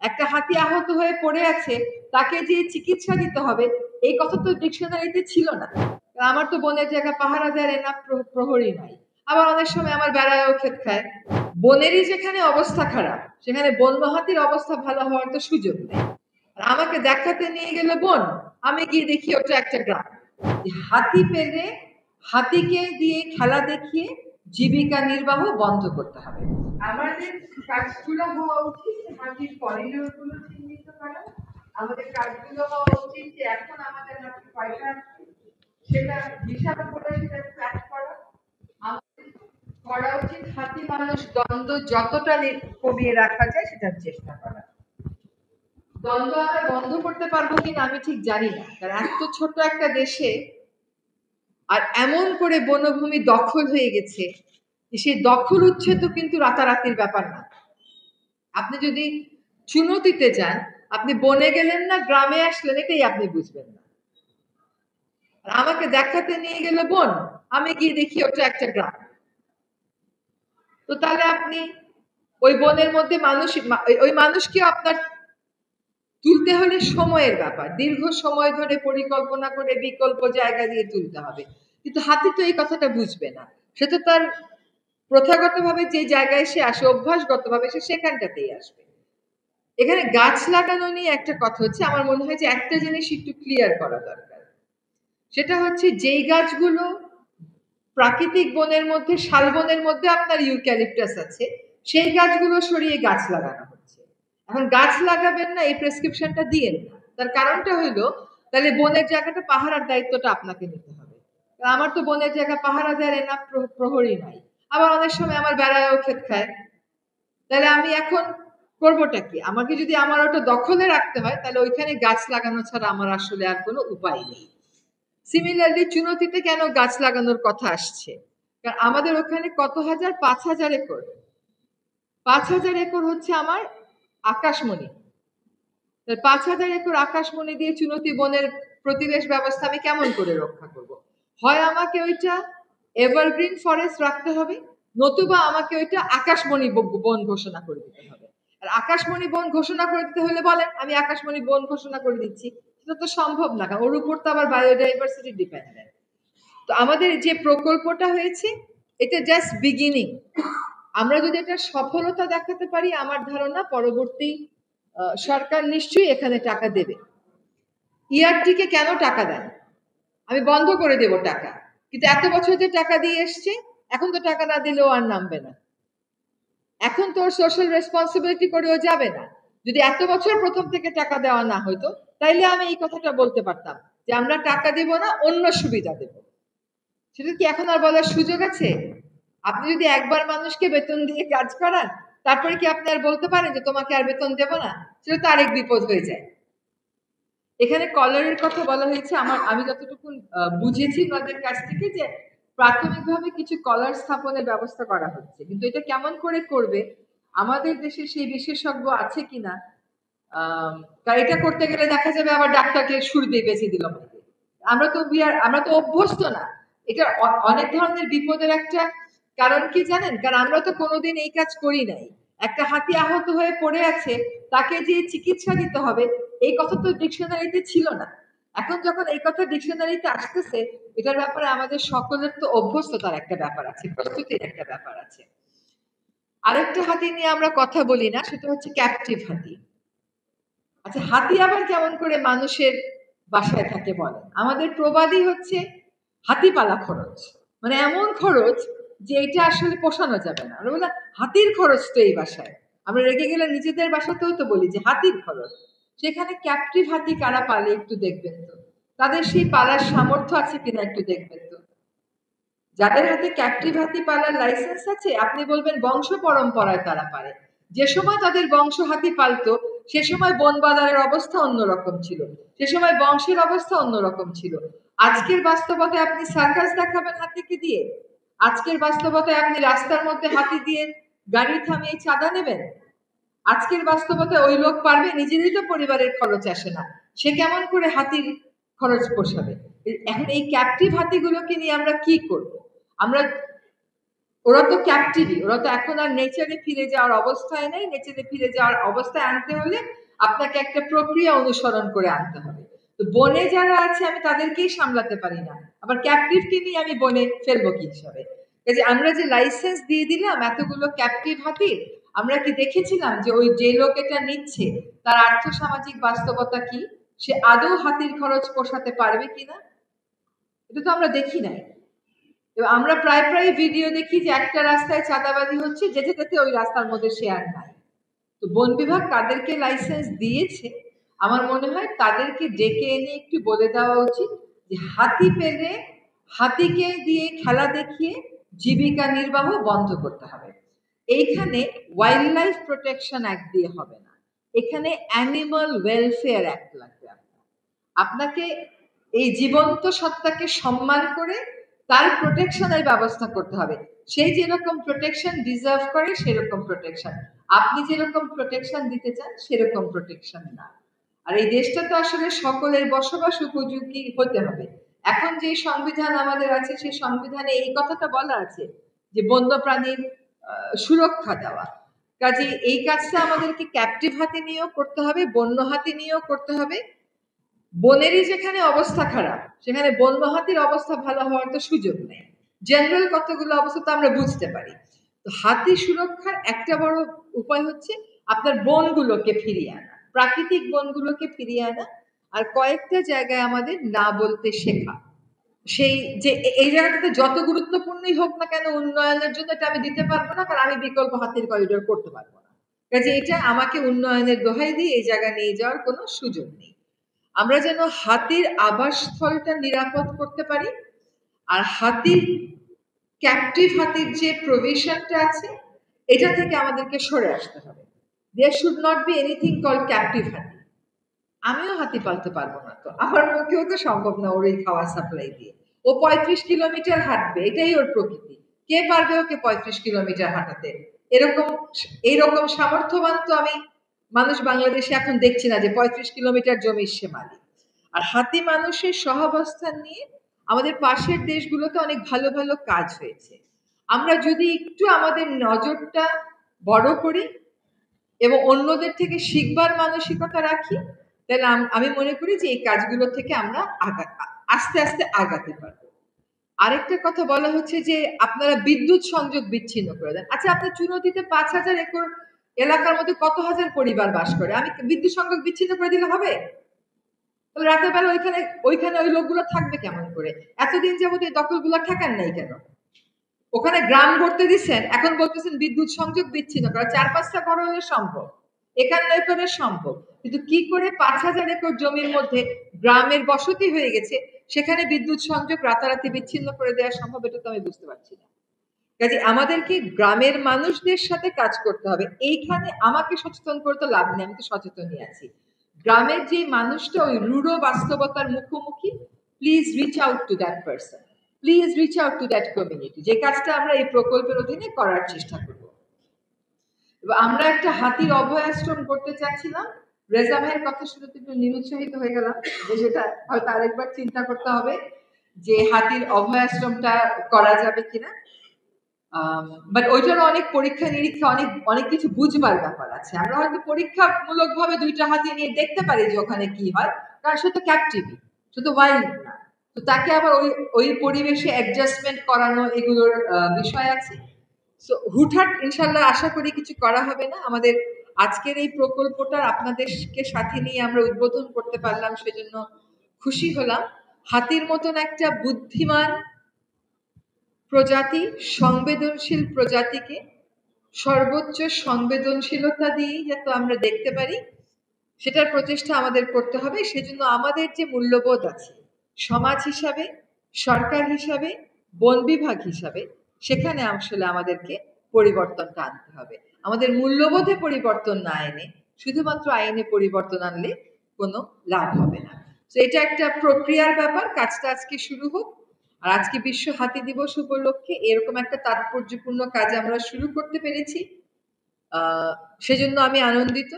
একটা হাতি আহত হয়ে পড়ে আছে, তাকে যে চিকিৎসা দিতে হবে এই কথা তো ডিকশনারিতে ছিল না। আমার তো বনের জায়গা পাহারা দেওয়ার এনাফ প্রহরী নাই। আবার অনেক সময় আমার বেড়ায়ও ক্ষেত খায়। বনেরই যেখানে অবস্থা খারাপ, সেখানে বন্য হাতির অবস্থা ভালো হওয়ার তো সুযোগ নেই। আর আমাকে দেখাতে নিয়ে গেল বন, আমি গিয়ে দেখি ওটা একটা গ্রাম। হাতি পেলে হাতিকে দিয়ে খেলা দেখিয়ে জীবিকা নির্বাহ বন্ধ করতে হবে। আমাদের কাজগুলো হওয়া উচিত হাতির করিডোর গুলো চিহ্নিত করা। আমাদের কাজগুলো হওয়া উচিত যে এখন আমাদের হাতে পয়সা আছে সেটা হিসাব করে সেটা ট্র্যাক করা। আমাদের করা উচিত হাতি মানুষ দ্বন্দ্ব যতটা কমিয়ে রাখা যায় সেটার চেষ্টা করা। দ্বন্দ্ব আমরা বন্ধ করতে পারবো কিনা আমি ঠিক জানি না, কারণ এত ছোট একটা দেশে আর এমন করে বনভূমি দখল হয়ে গেছে, সেই দখল উচ্ছেদ কিন্তু রাতারাতির ব্যাপার না। আপনি যদি চুনতিতে যান, আপনি বনে গেলেন না গ্রামে আসলেন, এটাই আপনি বুঝবেন না। আমাকে দেখাতে নিয়ে গেল বন, আমি গিয়ে দেখি ওটা একটা গ্রাম। তো তাহলে আপনি ওই বনের মধ্যে মানুষ, ওই মানুষকে আপনার তুলতে হলে সময়ের ব্যাপার, দীর্ঘ সময় ধরে পরিকল্পনা করে বিকল্প জায়গা দিয়ে তুলতে হবে। কিন্তু হাতি তো এই কথাটা বুঝবে না, সে তো তার প্রথাগতভাবে যে জায়গায় সে আসে, অভ্যাসগতভাবে সে সেখানটাতেই আসবে। এখানে গাছ লাগানো নিয়ে একটা কথা হচ্ছে, আমার মনে হয় যে একটা জিনিস একটু ক্লিয়ার করা দরকার। সেটা হচ্ছে যেই গাছগুলো প্রাকৃতিক বনের মধ্যে, শালবনের মধ্যে আপনার ইউক্যালিপটাস আছে, সেই গাছগুলো সরিয়ে গাছ লাগানো হচ্ছে। এখন গাছ লাগাবেন না এই প্রেসক্রিপশনটা দিয়েন না। তার কারণটা হইলো, তাহলে বনের জায়গাটা পাহারার দায়িত্বটা আপনাকে নিতে হবে। আমার তো বনের জায়গা পাহারা দেওয়ার এনাফ প্রহরী নাই। আবার অনেক সময় আমার বেড়ায়ও ক্ষেত খায়। তাহলে আমি এখন করবোটা কি? আমাকে যদি আমার ওটা দখলে রাখতে হয়, তাহলে ওইখানে গাছ লাগানো ছাড়া আমার আসলে আর কোনো উপায় নেই। সিমিলারলি চুনতিতে কেন গাছ লাগানোর কথা আসছে? কারণ আমাদের ওখানে কত হাজার, 5,000 একর। 5,000 একর হচ্ছে আমার আকাশমণি। 5,000 একর আকাশমণি দিয়ে চুনতি বনের প্রতিবেশ ব্যবস্থা আমি কেমন করে রক্ষা করব? হয় আমাকে ওইটা এভারগ্রিন ফরেস্ট রাখতে হবে, নতুবা আমাকে ওইটা আকাশমণি বন ঘোষণা করে দিতে হবে। আর আকাশমণি বন ঘোষণা করে দিতে হলে বলেন আমি আকাশমণি বন ঘোষণা করে দিচ্ছি, সেটা তো সম্ভব না, কারণ ওর উপর তো আবার বায়োডাইভার্সিটি ডিপেন্ডেন্ট। তো আমাদের যে প্রকল্পটা হয়েছে এটা জাস্ট বিগিনিং। আমরা যদি এটা সফলতা দেখাতে পারি, আমার ধারণা পরবর্তী সরকার নিশ্চয়ই এখানে টাকা দেবে। ইয়ারটিকে কেন টাকা দেন? আমি বন্ধ করে দেব টাকা, কিন্তু এত বছর যে টাকা দিয়ে এসছে, এখন তো টাকা না দিলেও আর নামবে না। এখন তো সোশ্যাল রেসপন্সিবিলিটি করেও যাবে না। যদি এত বছর প্রথম থেকে টাকা দেওয়া না হইতো, তাইলে আমি এই কথাটা বলতে পারতাম যে আমরা টাকা দেব না, অন্য সুবিধা দেব। সেটা কি এখন আর বলার সুযোগ আছে? আপনি যদি একবার মানুষকে বেতন দিয়ে কাজ করান, তারপরে কি আপনি আর বলতে পারেন যে তোমাকে আর বেতন দেব না? সেটা তো আরেক বিপদ হয়ে যায়। এখানে কলারের কথা বলা হয়েছে, আমি যতটুকু বুঝেছি ওনাদের কাছ থেকে, যে প্রাথমিকভাবে কিছু কলার স্থাপনের ব্যবস্থা করা হচ্ছে, কিন্তু এটা কেমন করে করবে, আমাদের দেশে সেই বিশেষজ্ঞ আছে কিনা। কারণ এটা করতে গেলে দেখা যাবে আবার ডাক্তারকে সুর দিয়ে বেঁচে দিল। আমরা তো অভ্যস্ত না। এটা অনেক ধরনের বিপদের একটা কারণ কি জানেন? কারণ আমরা তো কোনোদিন এই কাজ করি নাই। একটা হাতি আহত হয়ে পড়ে আছে, তাকে যে চিকিৎসা দিতে হবে এই কথা তো ডিকশনারিতে ছিল না। এখন যখন এই কথা ডিকশনারিতে আসতেছে, এটার ব্যাপারে আমাদের সকলের তো অভ্যস্ততার একটা ব্যাপার আছে, প্রস্তুতির একটা ব্যাপার আছে। আরেকটা হাতি নিয়ে আমরা কথা বলি না, সেটা হচ্ছে ক্যাপটিভ হাতি। আচ্ছা, হাতি আবার কেমন করে মানুষের বাসায় থাকে বলেন? আমাদের প্রবাদই হচ্ছে হাতি পালা খরচ। মানে এমন খরচ যে এটা আসলে পোষানো যাবে না। আমরা বলি হাতির খরচ তো এই বাসায়। আমরা রেগে গেলে নিজেদের বাসাতেও তো বলি যে হাতির খরচ। সেখানে ক্যাপটিভ হাতি কারা পালে একটু দেখবেন তো, তাদের সেই পালার সামর্থ্য আছে কিনা একটু দেখবেন তো। যাদের হাতে ক্যাপটিভ হাতি পালার লাইসেন্স আছে, আপনি বলবেন বংশ পরম্পরায় তারা পারে। যে সময় তাদের বংশ হাতি পালতো, সে সময় বনবাজারের অবস্থা অন্যরকম ছিল, সে সময় বংশের অবস্থা অন্যরকম ছিল। আজকের বাস্তবতায় আপনি সার্কাস দেখাবেন হাতিকে দিয়ে? আজকের বাস্তবতায় আপনি রাস্তার মধ্যে হাতি দিয়ে গাড়ি থামিয়ে চাঁদা নেবেন? আজকের বাস্তবতায় ওই লোক পারবে? নিজেরই তো পরিবারের খরচ আসে না, সে কেমন করে হাতির খরচ পোষাবে? এখন এই ক্যাপটিভ হাতিগুলোকে নিয়ে আমরা কি করব? আমরা ওরা তো ক্যাপটিভি, ওরা তো এখন আর নেচারে ফিরে যাওয়ার অবস্থায় নেই। নেচারে ফিরে যাওয়ার অবস্থায় আনতে হলে আপনাকে একটা প্রক্রিয়া অনুসরণ করে আনতে হবে। তো বনে যারা আছে আমি তাদেরকেই সামলাতে পারি না, আবার ক্যাপটিভকে নিয়ে আমি বনে ফেলবো কি হিসাবে? কাজে আমরা যে লাইসেন্স দিয়ে দিলাম এতগুলো ক্যাপটিভ হাতির, আমরা কি দেখেছিলাম যে ওই যে লোক এটা নিচ্ছে তার আর্থসামাজিক বাস্তবতা কি? সে আদৌ হাতির খরচ পোষাতে পারবে কিনা? এটা তো আমরা দেখি নাই। আমরা প্রায় ভিডিও দেখি যে একটা রাস্তায় চাঁদাবাজি হচ্ছে, যেতে যেতে ওই রাস্তার মধ্যে সে আর নাই। তো বন বিভাগ কাদেরকে লাইসেন্স দিয়েছে আমার মনে হয় তাদেরকে ডেকে এনে একটু বলে দেওয়া উচিত যে হাতি পেলে হাতিকে দিয়ে খেলা দেখিয়ে জীবিকা নির্বাহ বন্ধ করতে হবে। এইখানে ওয়াইল্ড লাইফ প্রোটেকশন অ্যাক্ট দিয়ে হবে না, এখানে অ্যানিমাল ওয়েলফেয়ার অ্যাক্ট লাগবে। আপনাকে এই জীবন্ত সত্তাকে সম্মান করে তার প্রোটেকশনের ব্যবস্থা করতে হবে। সেই যেরকম প্রোটেকশন ডিজার্ভ করে সেরকম প্রোটেকশন, আপনি যেরকম প্রোটেকশন দিতে চান সেরকম প্রোটেকশন না। আর এই দেশটা তো আসলে সকলের বসবাস উপযোগী হতে হবে। এখন যে সংবিধান আমাদের আছে সেই সংবিধানে এই কথাটা বলা আছে যে বন্যপ্রাণীর সুরক্ষা দেওয়া। কাজে এই কাজটা আমাদেরকে ক্যাপটিভ হাতি নিয়েও করতে হবে, বন্য হাতি নিয়েও করতে হবে। বনেরই যেখানে অবস্থা খারাপ সেখানে বন্য হাতির অবস্থা ভালো হওয়ার তো সুযোগ নেই। জেনারেল কতগুলো অবস্থা তো আমরা বুঝতে পারি। তো হাতি সুরক্ষার একটা বড় উপায় হচ্ছে আপনার বনগুলোকে ফিরিয়ে আনা, প্রাকৃতিক বনগুলোকে ফিরিয়ে আনা, আর কয়েকটা জায়গায় আমাদের না বলতে শেখা। সেই যে এই জায়গাটাতে যত গুরুত্বপূর্ণই হোক না কেন উন্নয়নের জন্য এটা আমি দিতে পারবো না, কারণ আমি বিকল্প হাতির করিডোর করতে পারবো না। কাজে এটা আমাকে উন্নয়নের দোহাই দিয়ে এই জায়গা নিয়ে যাওয়ার কোনো সুযোগ নেই। আমরা যেন হাতির আবাসস্থলটা নিরাপদ করতে পারি, আর হাতির ক্যাপটিভ হাতির যে প্রভিশনটা আছে এটা থেকে আমাদেরকে সরে আসতে হবে। There should not be anything call captive হাতি। আমিও হাতি পালতে পারবো না, তো আমার পক্ষেও তো সম্ভব না ওর এই খাওয়ার সাপ্লাই দিয়ে। ও 35 কিলোমিটার হাঁটবে, এটাই ওর প্রকৃতি। কে পারবে ওকে 35 কিলোমিটার হাঁটাতে? এরকম এইরকম সামর্থ্যবান তো আমি মানুষ বাংলাদেশে এখন দেখছি না যে 35 কিলোমিটার জমির সে মালিক। আর হাতি মানুষের সহাবস্থান নিয়ে আমাদের পাশের দেশগুলোতে অনেক ভালো ভালো কাজ হয়েছে। আমরা যদি একটু আমাদের নজরটা বড় করি এবং অন্যদের থেকে শিখবার মানসিকতা রাখি, তাহলে আমি মনে করি যে এই কাজগুলো থেকে আমরা আস্তে আস্তে আগাতে পারবো। আরেকটা কথা বলা হচ্ছে যে আপনারা বিদ্যুৎ সংযোগ বিচ্ছিন্ন করে দেন। আচ্ছা, আপনার চুনতিতে 5,000 একর এলাকার মধ্যে কত হাজার পরিবার বাস করে, আমি বিদ্যুৎ সংযোগ বিচ্ছিন্ন করে দিলে হবে? তাহলে রাতের বেলা ওইখানে ওইখানে ওই লোকগুলো থাকবে কেমন করে? এতদিন যাবত এই দখলগুলো ঠেকান নাই কেন? ওখানে গ্রাম গড়তে দিচ্ছেন, এখন বলতেছেন বিদ্যুৎ সংযোগ বিচ্ছিন্ন করা। 4-5টা ঘর হলে সম্ভব, 51 একরের সম্ভব, কিন্তু কি করে 5,000 একর জমির মধ্যে গ্রামের বসতি হয়ে গেছে সেখানে বিদ্যুৎ সংযোগ রাতারাতি বিচ্ছিন্ন করে দেওয়া সম্ভব? এটা তো আমি বুঝতে পারছি না। কাজে আমাদেরকে গ্রামের মানুষদের সাথে কাজ করতে হবে। এইখানে আমাকে সচেতন করে তো লাভ নেই, আমি তো সচেতনই আছি। গ্রামের যে মানুষটা ওই রূঢ় বাস্তবতার মুখোমুখি, please reach out to that person, please reach out to that community. যে কাজটা আমরা এই প্রকল্পের অধীনে করার চেষ্টা করব। আমরা একটা হাতির অভয়াশ্রম করতে চাচ্ছিলাম। রেজা ভাইয়ের কথা শুনে একটু নিরুৎসাহিত হয়ে গেলাম যে সেটা হয়তো আরেকবার চিন্তা করতে হবে যে হাতির অভয়াশ্রমটা করা যাবে কিনা। বাট ওইটারও অনেক পরীক্ষা নিরীক্ষা, অনেক অনেক কিছু বুঝবার ব্যাপার আছে। আমরা হয়তো পরীক্ষামূলক ভাবে 2টা হাতি নিয়ে দেখতে পারি যে ওখানে কি হয়, কারণ সে তো ক্যাপটিভি, সে তো ওয়াইল্ড না। তো তাকে আবার ওই ওই পরিবেশে অ্যাডজাস্টমেন্ট করানো এগুলোর বিষয় আছে। সো হুটহাট ইনশাল্লাহ আশা করি কিছু করা হবে না। আমাদের আজকের এই প্রকল্পটা আপনাদেরকে সাথে নিয়ে আমরা উদ্বোধন করতে পারলাম, সেজন্য খুশি হলাম। হাতির মতন একটা বুদ্ধিমান প্রজাতি, সংবেদনশীল প্রজাতিকে সর্বোচ্চ সংবেদনশীলতা দিয়েই যাতে আমরা দেখতে পারি সেটার প্রচেষ্টা আমাদের করতে হবে। সেজন্য আমাদের যে মূল্যবোধ আছে সমাজ হিসাবে, সরকার হিসাবে, বন বিভাগ হিসাবে, সেখানে আসলে আমাদেরকে পরিবর্তনটা আনতে হবে। আমাদের মূল্যবোধে পরিবর্তন না এনে শুধুমাত্র আইনে পরিবর্তন আনলে কোনো লাভ হবে না। তো এটা একটা প্রক্রিয়ার ব্যাপার। কাজটা আজকে শুরু হোক। আর আজকে বিশ্ব হাতি দিবস উপলক্ষে এরকম একটা তাৎপর্যপূর্ণ কাজ আমরা শুরু করতে পেরেছি, সেজন্য আমি আনন্দিত।